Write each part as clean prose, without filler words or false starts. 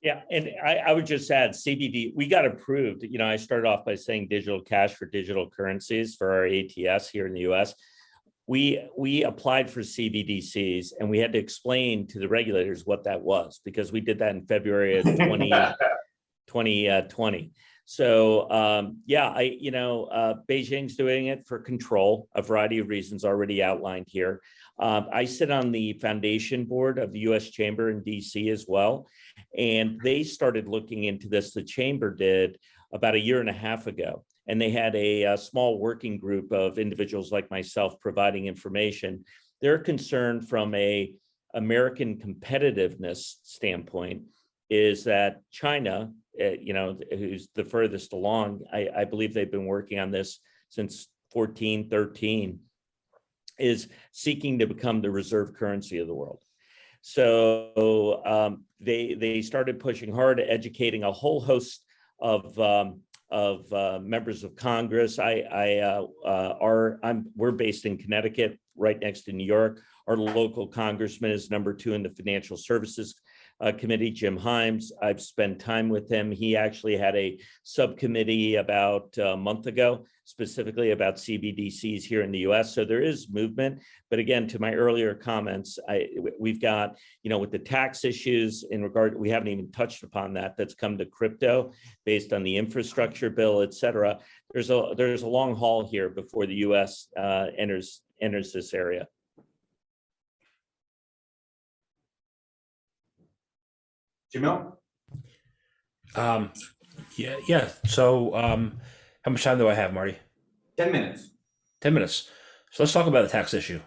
Yeah, and I would just add CBD, we got approved. I started off by saying digital cash for digital currencies for our ATS here in the US. We applied for CBDCs and we had to explain to the regulators what that was because we did that in February of 2020. So Beijing's doing it for control, a variety of reasons already outlined here. I sit on the foundation board of the US Chamber in DC as well. And they started looking into this, the Chamber did about a year and a half ago. And they had a small working group of individuals like myself providing information. Their concern from a American competitiveness standpoint is that China, who's the furthest along, I believe they've been working on this since 13, is seeking to become the reserve currency of the world. So they started pushing hard, educating a whole host of members of Congress. We're based in Connecticut, right next to New York. Our local congressman is number 2 in the Financial Services Committee, Jim Himes. I've spent time with him. He actually had a subcommittee about a month ago, specifically about CBDCs here in the US. So there is movement. But again, to my earlier comments, we've got, with the tax issues in regard, we haven't even touched upon that's come to crypto based on the infrastructure bill, et cetera. There's a long haul here before the US enters this area. Jamil? Yeah. So how much time do I have, Marty? 10 minutes. 10 minutes. So let's talk about the tax issue.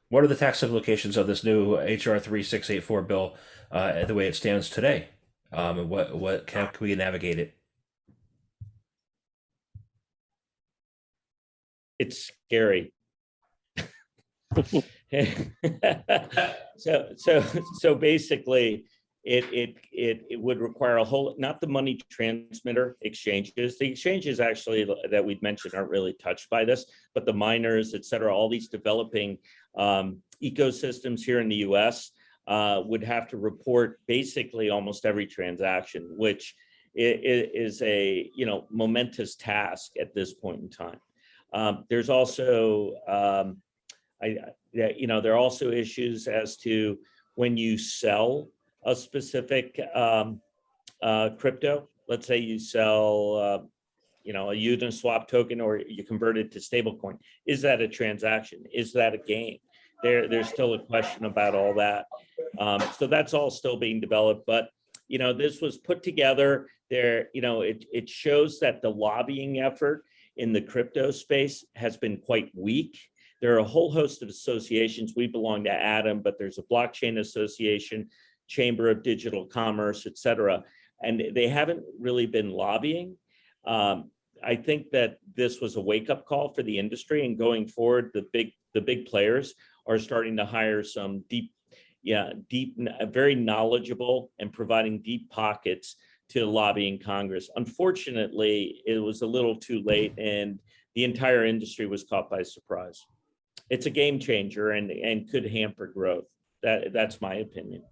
What are the tax implications of this new HR 3684 bill the way it stands today? And what can we navigate it? It's scary. So basically, it would require not the money transmitter exchanges. The exchanges actually that we've mentioned aren't really touched by this, but the miners, et cetera, all these developing ecosystems here in the US would have to report basically almost every transaction, which is a momentous task at this point in time. There's also there are also issues as to when you sell a specific crypto. Let's say you sell a Uniswap token or you convert it to stablecoin. Is that a transaction? Is that a gain? There's still a question about all that. So that's all still being developed. But this was put together there. It shows that the lobbying effort in the crypto space has been quite weak. There are a whole host of associations. We belong to ATOM, but there's a blockchain association, Chamber of Digital Commerce, et cetera. And they haven't really been lobbying. I think that this was a wake-up call for the industry, and going forward, the big players are starting to hire some very knowledgeable and providing deep pockets to lobbying Congress. Unfortunately, it was a little too late and the entire industry was caught by surprise. It's a game changer and could hamper growth. That's my opinion.